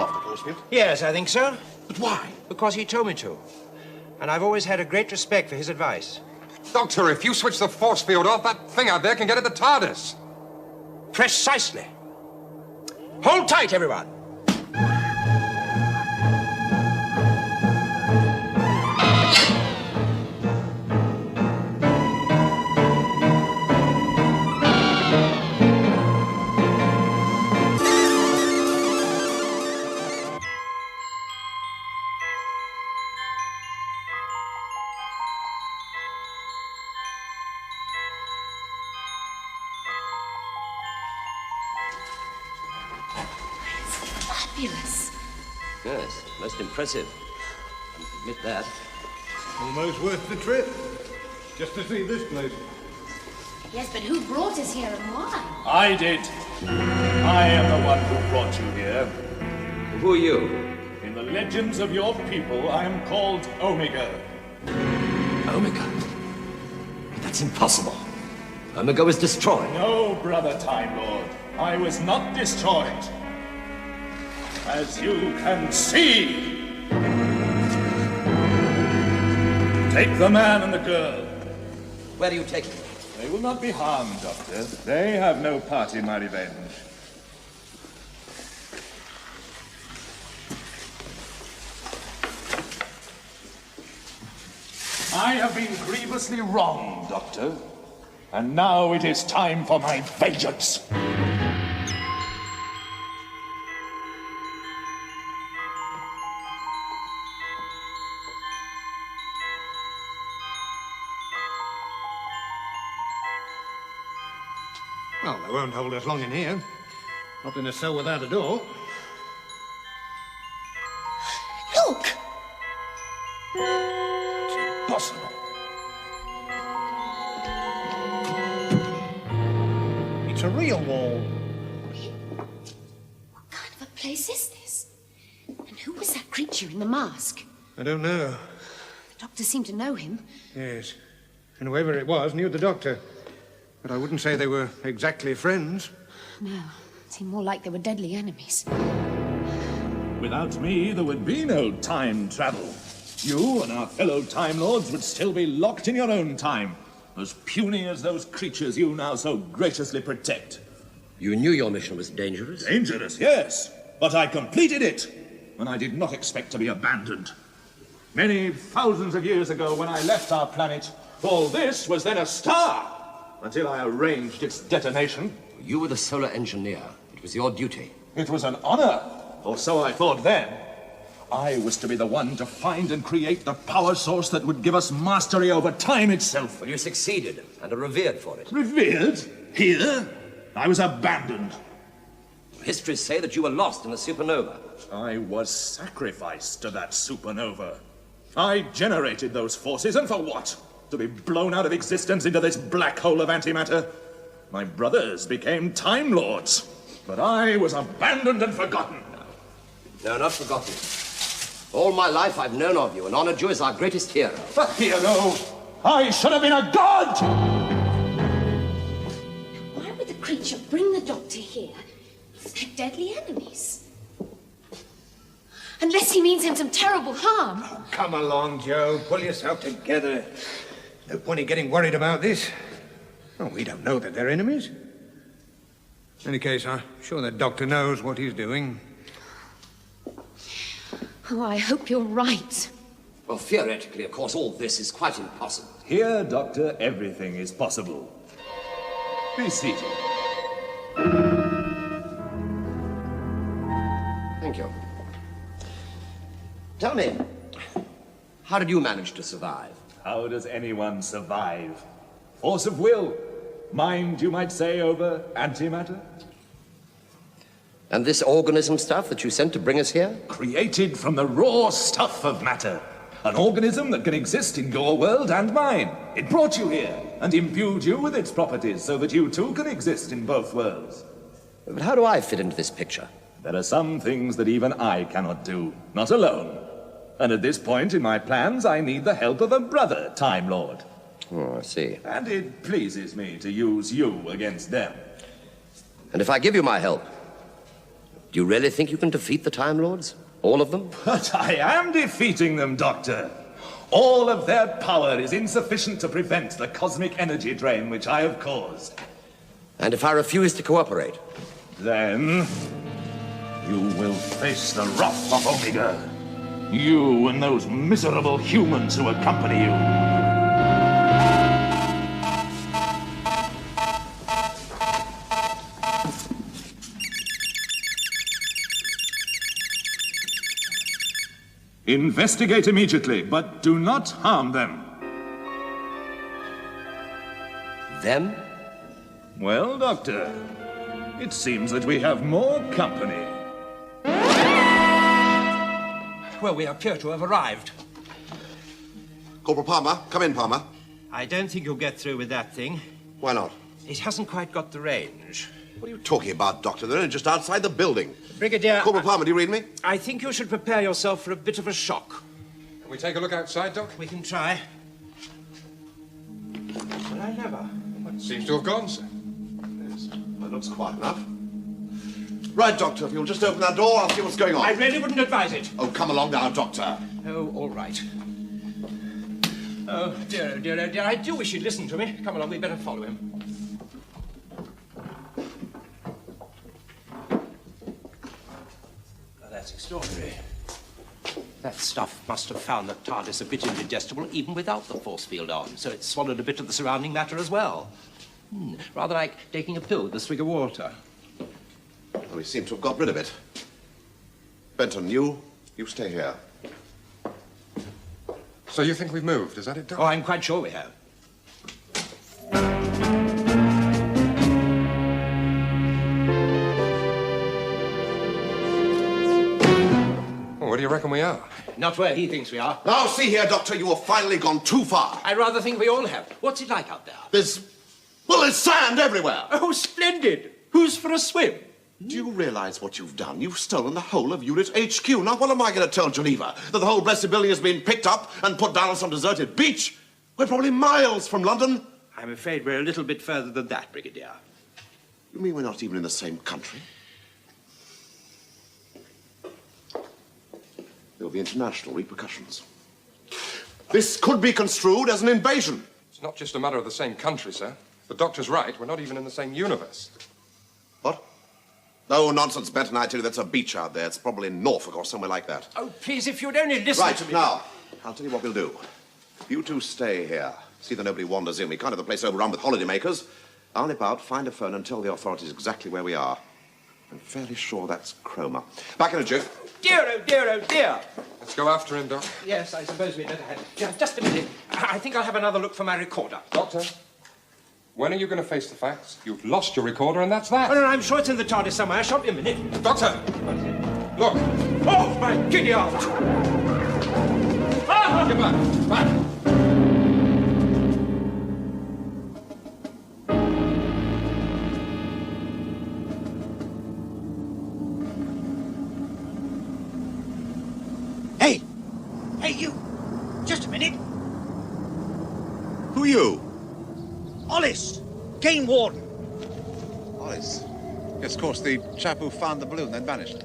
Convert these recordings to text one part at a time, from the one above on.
off the force field? Yes, I think so. But why? Because he told me to. And I've always had a great respect for his advice. Doctor, if you switch the force field off, that thing out there can get at the TARDIS. Precisely. Hold tight, everyone. Fabulous. Yes, most impressive. I must admit that. Almost worth the trip. Just to see this place. Yes, but who brought us here and why? I did. I am the one who brought you here. Who are you? In the legends of your people, I am called Omega. Omega? That's impossible. Omega was destroyed. No, brother Time Lord. I was not destroyed. As you can see. Take the man and the girl. Where are you taking them? They will not be harmed, Doctor. They have no part in my revenge. I have been grievously wronged, Doctor. And now it is time for my vengeance. Well, they won't hold us long in here. Not in a cell without a door. Look! It's impossible. It's a real wall. What kind of a place is this? And who was that creature in the mask? I don't know. The doctor seemed to know him. Yes. And whoever it was knew the doctor. But I wouldn't say they were exactly friends. No, it seemed more like they were deadly enemies. Without me, there would be no time travel. You and our fellow Time Lords would still be locked in your own time, as puny as those creatures you now so graciously protect. You knew your mission was dangerous? Dangerous, yes, but I completed it, and I did not expect to be abandoned. Many thousands of years ago, when I left our planet, all this was then a star, until I arranged its detonation. You were the solar engineer. It was your duty. It was an honor, or so I thought then. I was to be the one to find and create the power source that would give us mastery over time itself. Well, you succeeded, and are revered for it. Revered? Here? I was abandoned. Histories say that you were lost in a supernova. I was sacrificed to that supernova. I generated those forces, and for what? To be blown out of existence into this black hole of antimatter? My brothers became Time Lords, but I was abandoned and forgotten. No, not forgotten. All my life I've known of you and honored you as our greatest hero. A hero? I should have been a god! Why would the creature bring the doctor here if they're deadly enemies? Unless he means him some terrible harm. Oh, come along, Joe. Pull yourself together. No point in getting worried about this. Oh, we don't know that they're enemies. In any case, I'm sure the doctor knows what he's doing. Oh, I hope you're right. Well, theoretically, of course, all this is quite impossible. Here, Doctor, everything is possible. Be seated. Thank you. Tell me, how did you manage to survive? How does anyone survive? Force of will. Mind, you might say, over antimatter? And this organism stuff that you sent to bring us here? Created from the raw stuff of matter. An organism that can exist in your world and mine. It brought you here and imbued you with its properties so that you too can exist in both worlds. But how do I fit into this picture? There are some things that even I cannot do, not alone. And at this point in my plans, I need the help of a brother, Time Lord. Oh, I see. And it pleases me to use you against them. And if I give you my help, do You really think you can defeat the Time Lords? All of them? But I am defeating them, Doctor. All of their power is insufficient to prevent the cosmic energy drain which I have caused. And if I refuse to cooperate? Then you will face the wrath of Omega. You and those miserable humans who accompany you. Investigate immediately, but do not harm them. Them? Well, Doctor, it seems that we have more company. Well, we appear to have arrived. Corporal Palmer, come in, Palmer. I don't think you'll get through with that thing. Why not? It hasn't quite got the range. What are you talking about, Doctor? They're only just outside the building. Brigadier, Corporal Palmer, do you read me? I think you should prepare yourself for a bit of a shock. Can we take a look outside, Doc? We can try. But I never. Seems to have gone, sir. Yes. That looks quiet enough. Right, Doctor, if you'll just open that door, I'll see what's going on. I really wouldn't advise it. Oh, come along now, Doctor. Oh, all right. Oh, dear, oh, dear, oh, dear. I do wish you'd listen to me. Come along, we'd better follow him. Now, that's extraordinary. That stuff must have found the TARDIS a bit indigestible even without the force field on, so it swallowed a bit of the surrounding matter as well. Rather like taking a pill with a swig of water. Oh, we seem to have got rid of it. Benton, you stay here. So you think we've moved, is that it, Doc? Oh, I'm quite sure we have. Well, where do you reckon we are? Not where he thinks we are. Now, see here, Doctor, you have finally gone too far. I rather think we all have. What's it like out there? There's sand everywhere. Oh, splendid. Who's for a swim? Do you realize what you've done? You've stolen the whole of Unit HQ. Now, what am I going to tell Geneva? That the whole blessed building has been picked up and put down on some deserted beach? We're probably miles from London. I'm afraid we're a little bit further than that, Brigadier. You mean we're not even in the same country? There'll be international repercussions. This could be construed as an invasion. It's not just a matter of the same country, sir. The Doctor's right. We're not even in the same universe. What? No, nonsense, Benton. I tell you, that's a beach out there. It's probably in Norfolk or somewhere like that. Oh, please, if you'd only listen to me. Right, now, I'll tell you what we'll do. You two stay here. See that nobody wanders in. We can't have the place overrun with holidaymakers. I'll nip out, find a phone, and tell the authorities exactly where we are. I'm fairly sure that's Cromer. Back in a jiff. Dear, oh, dear, oh, dear. Let's go after him, Doc. Yes, I suppose we'd better have. Just a minute. I think I'll have another look for my recorder. Doctor, when are you going to face the facts? You've lost your recorder, and that's that. Oh, no, I'm sure it's in the TARDIS somewhere. Shop me a minute. Doctor! Look! Oh, my giddy aunt! Ah! Get back! Back! Hey! Hey, you! Just a minute. Who are you? Hollis! Game warden. Hollis? Yes, of course, the chap who found the balloon, then vanished.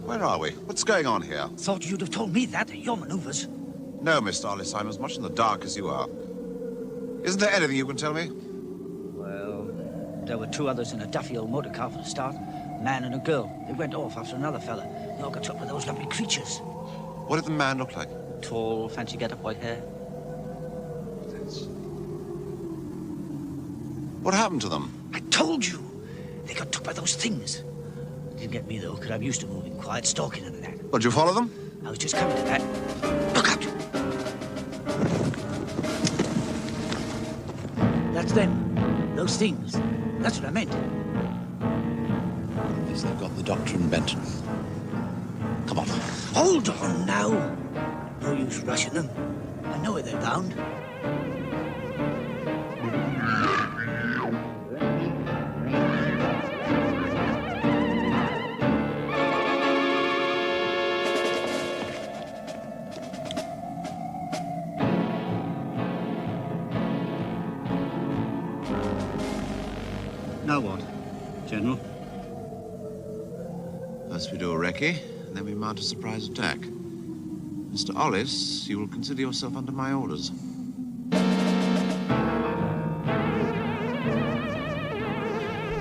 Where are we? What's going on here? Thought you'd have told me that at your maneuvers. No, Mr. Hollis, I'm as much in the dark as you are. Isn't there anything you can tell me? Well, there were two others in a duffy old motor car for the start. A man and a girl. They went off after another fella. They all got up with those lovely creatures. What did the man look like? Tall, fancy get-up, white hair. What happened to them? I told you! They got took by those things. Didn't get me, though, because I'm used to moving quiet, stalking and that. Well, did you follow them? I was just coming to that. Look out! That's them. Those things. That's what I meant. Yes, they've got the Doctor and Benton. Come on. Hold on now. No use rushing them. I know where they're bound. Now what, General? First we do a recce, and then we mount a surprise attack. Mr. Ollis, you will consider yourself under my orders.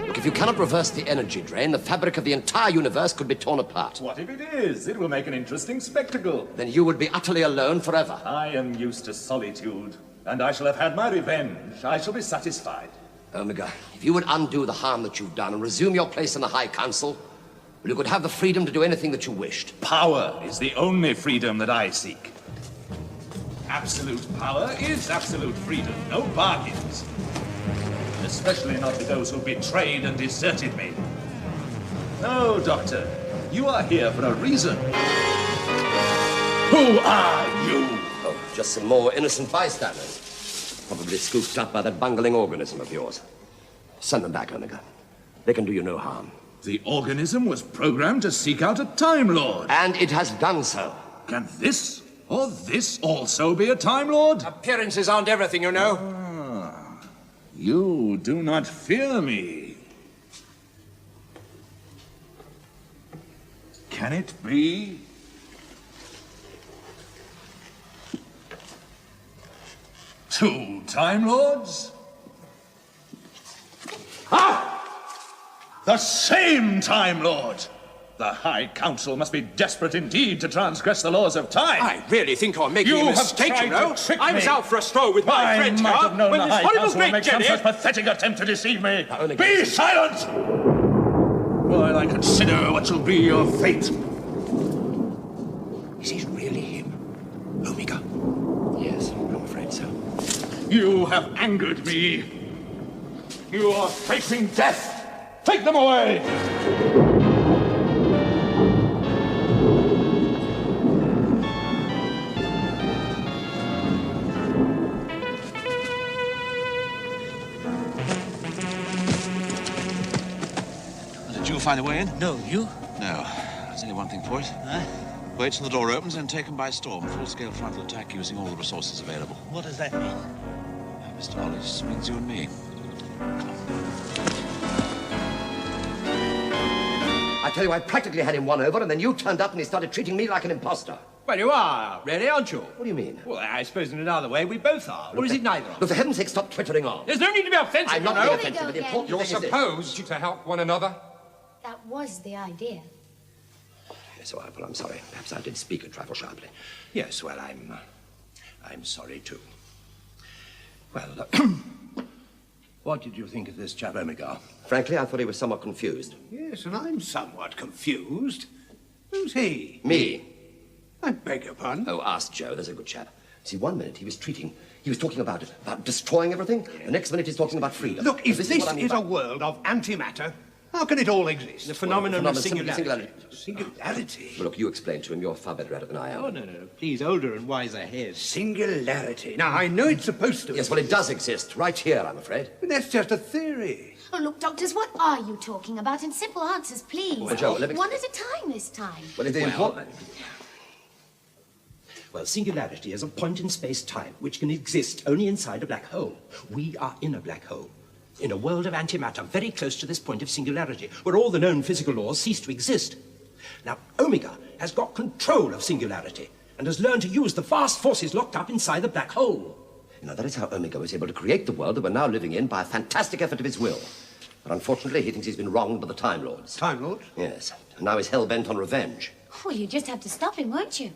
Look, if you cannot reverse the energy drain, the fabric of the entire universe could be torn apart. What if it is? It will make an interesting spectacle. Then you would be utterly alone forever. I am used to solitude, and I shall have had my revenge. I shall be satisfied. Omega, if you would undo the harm that you've done and resume your place in the High Council, well, you could have the freedom to do anything that you wished. Power is the only freedom that I seek. Absolute power is absolute freedom, no bargains. Especially not with those who betrayed and deserted me. No, Doctor, you are here for a reason. Who are you? Oh, just some more innocent bystanders. Probably scooped up by that bungling organism of yours. Send them back, Omega. They can do you no harm. The organism was programmed to seek out a Time Lord. And it has done so. Can this or this also be a Time Lord? Appearances aren't everything, you know. You do not fear me. Can it be? Two Time Lords? Ah! The same Time Lord! The High Council must be desperate indeed to transgress the laws of time. I really think you're making You a have mistake, tried you know. to trick I was me. out for a stroll with my I friends, might have known when the this High horrible Council would great make some Jenny... such pathetic attempt to deceive me. only Be guess. silent! While I consider what shall be your fate. Is it really him? Omega? Yes, I'm afraid so. You have angered me. You are facing death. Take them away! Did you find a way in? No, you? No. There's only one thing for it. Huh? Wait till the door opens and take them by storm. Full-scale frontal attack using all the resources available. What does that mean? Mr. Ollis means you and me. I tell you, I practically had him won over, and then you turned up and he started treating me like an imposter. Well, you are, really, aren't you? What do you mean? Well, I suppose in another way we both are. Or is it neither? Look, for heaven's sake, stop twittering on. There's no need to be offensive, I'm not you know. being offensive, but the again. important You're thing is this. supposed to help one another. That was the idea. Yes, well, I'm sorry. Perhaps I did speak a trifle sharply. Yes, well, I'm sorry, too. Well, what did you think of this chap, Omega? Frankly, I thought he was somewhat confused. Yes, and I'm somewhat confused. Who's he? Me? I beg your pardon? Oh, ask Joe. There's a good chap. See, one minute he was talking about destroying everything. The next minute he's talking about freedom. Look, if this what I mean is by- a world of antimatter, how can it all exist? The phenomenon of singularity. Singularity? Well, look, you explain to him. You're far better at it than I am. Oh, no, please, older and wiser heads. Singularity. Now, I know it's supposed to. Yes, well, it does exist. Right here, I'm afraid. But that's just a theory. Oh, look, doctors, what are you talking about? In simple answers, please. Well, Joe, let me- One at a time this time. Well, if the important... Well, singularity is a point in space-time which can exist only inside a black hole. We are in a black hole, in a world of antimatter, very close to this point of singularity, where all the known physical laws cease to exist. Now, Omega has got control of singularity and has learned to use the vast forces locked up inside the black hole. You know, that is how Omega was able to create the world that we're now living in by a fantastic effort of his will. But unfortunately, he thinks he's been wronged by the Time Lords. Time Lords? Yes. And now he's hell-bent on revenge. Well, you just have to stop him, won't you?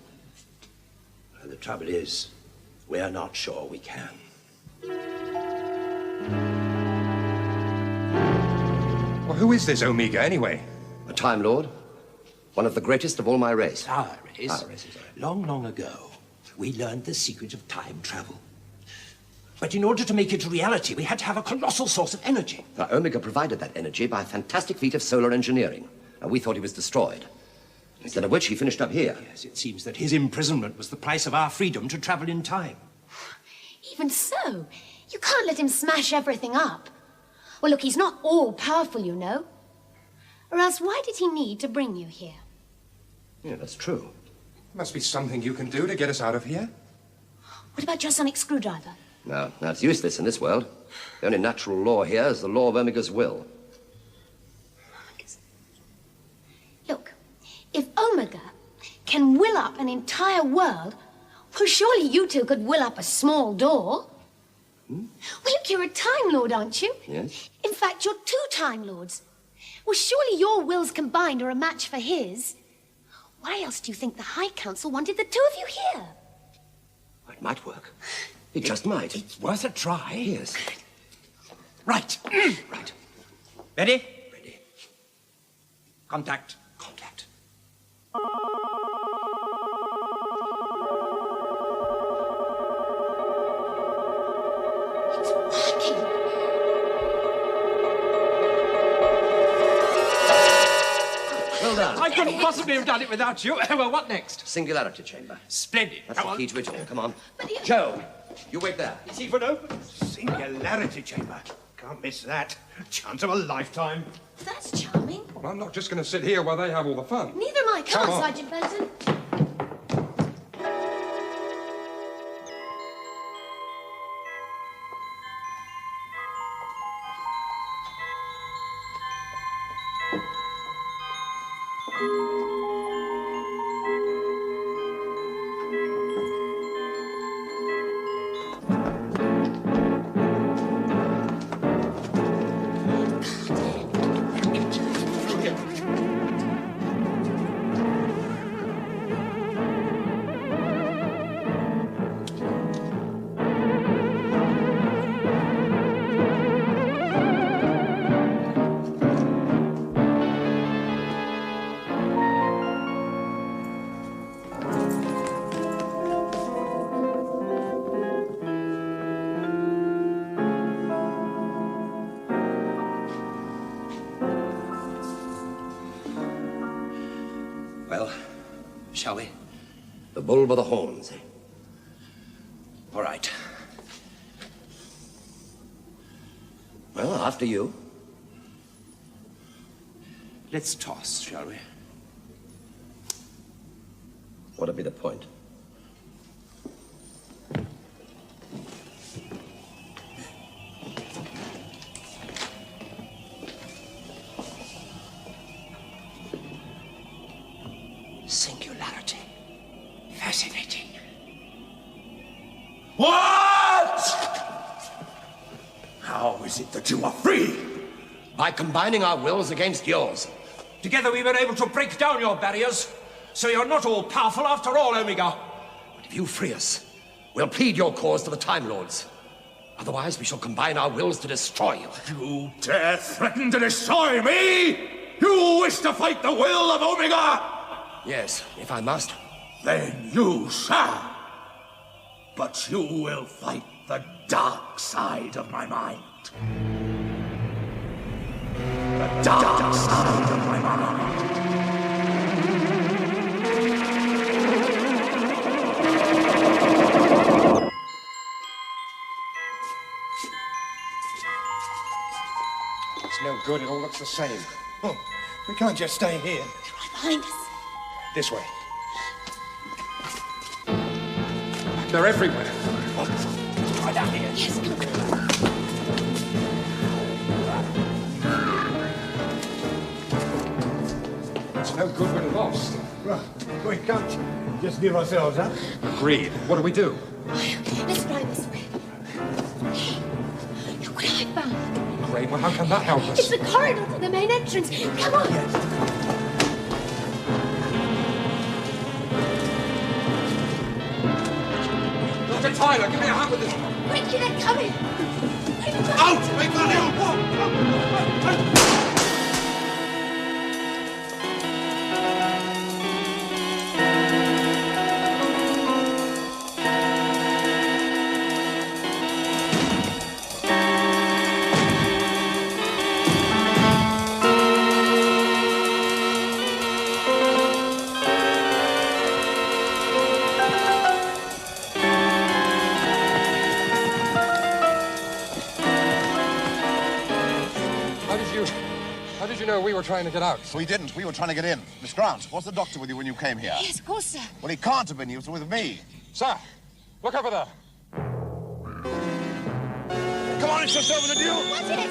And the trouble is, we're not sure we can. Well, who is this Omega, anyway? A Time Lord. One of the greatest of all my race. Our race. Our race, sorry. Long, long ago, we learned the secret of time travel. But in order to make it a reality, we had to have a colossal source of energy. Now, Omega provided that energy by a fantastic feat of solar engineering. And we thought he was destroyed. Instead of which, he finished up here. Yes, it seems that his imprisonment was the price of our freedom to travel in time. Even so, you can't let him smash everything up. Well, look, he's not all powerful, you know. Or else why did he need to bring you here? Yeah, that's true. Must be something you can do to get us out of here. What about your sonic screwdriver? No, that's useless in this world. The only natural law here is the law of Omega's will. Look, can will up an entire world, well, surely you two could will up a small door. Well, look, you're a Time Lord, aren't you? Yes. In fact, you're 2 Time Lords. Well, surely your wills combined are a match for his. Why else do you think the High Council wanted the 2 of you here? It might work. It just might. It's worth a try. Yes. Right. Right. Ready? Ready. Contact. Contact. It's working. Well done. I couldn't possibly have done it without you. Well, what next? Singularity chamber. Splendid. That's Come the on. key to it all. Come on. But you... Joe, you wait there. Is he for an open? Singularity chamber. Can't miss that. Chance of a lifetime. That's charming. Well, I'm not just going to sit here while they have all the fun. Neither am I. Come Come on, on. Sergeant Benson. Well, shall we? The bull by the horns. All right. Well, after you. Let's toss, shall we? What'd be the point? Singularity. Fascinating. What? How is it that you are free? By combining our wills against yours. Together we've been able to break down your barriers, so you're not all powerful after all, Omega. But if you free us, we'll plead your cause to the Time Lords. Otherwise, we shall combine our wills to destroy you. You dare threaten to destroy me? You wish to fight the will of Omega? Yes, if I must. Then you shall. But you will fight the dark side of my mind. The dark side of my mind. It's no good. It all looks the same. Oh, we can't just stay here. Right behind us. This way. They're everywhere. Right down here. Yes, come on. It's no good. We're lost. Right, we can't just give ourselves up. Agreed. What do we do? Let's try this way. Look what I found. Great. Well, how can that help It's us? the corridor to the main entrance. Come on. Dr. Tyler, give me a hand with this. Quickly, they're coming. Out! Make the new walk! How did you know we were trying to get out? We didn't. We were trying to get in. Miss Grant, was the doctor with you when you came here? Yes, of course, sir. Well, he can't have been. He was with me. Sir, look over there. Come on, it's just over the deal. What is?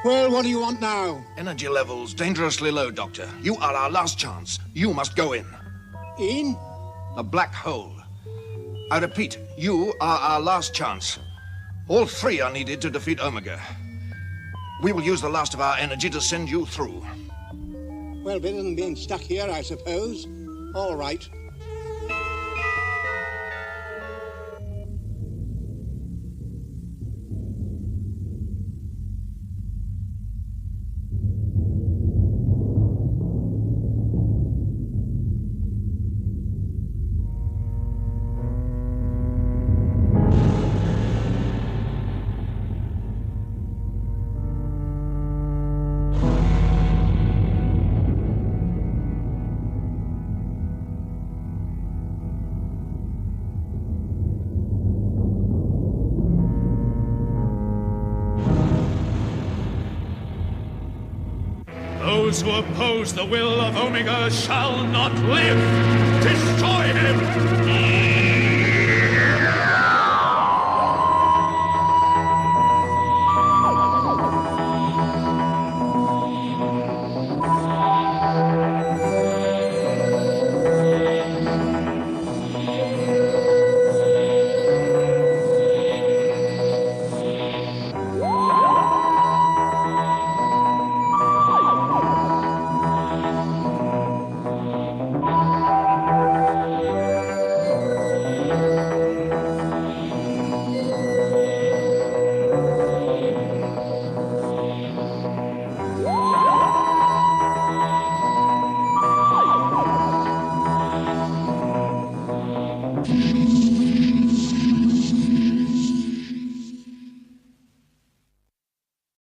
Well, what do you want now? Energy levels dangerously low, Doctor. You are our last chance. You must go in. In? The black hole. I repeat, you are our last chance. All three are needed to defeat Omega. We will use the last of our energy to send you through. Well, better than being stuck here, I suppose. All right. Those who oppose the will of Omega shall not live. Destroy him!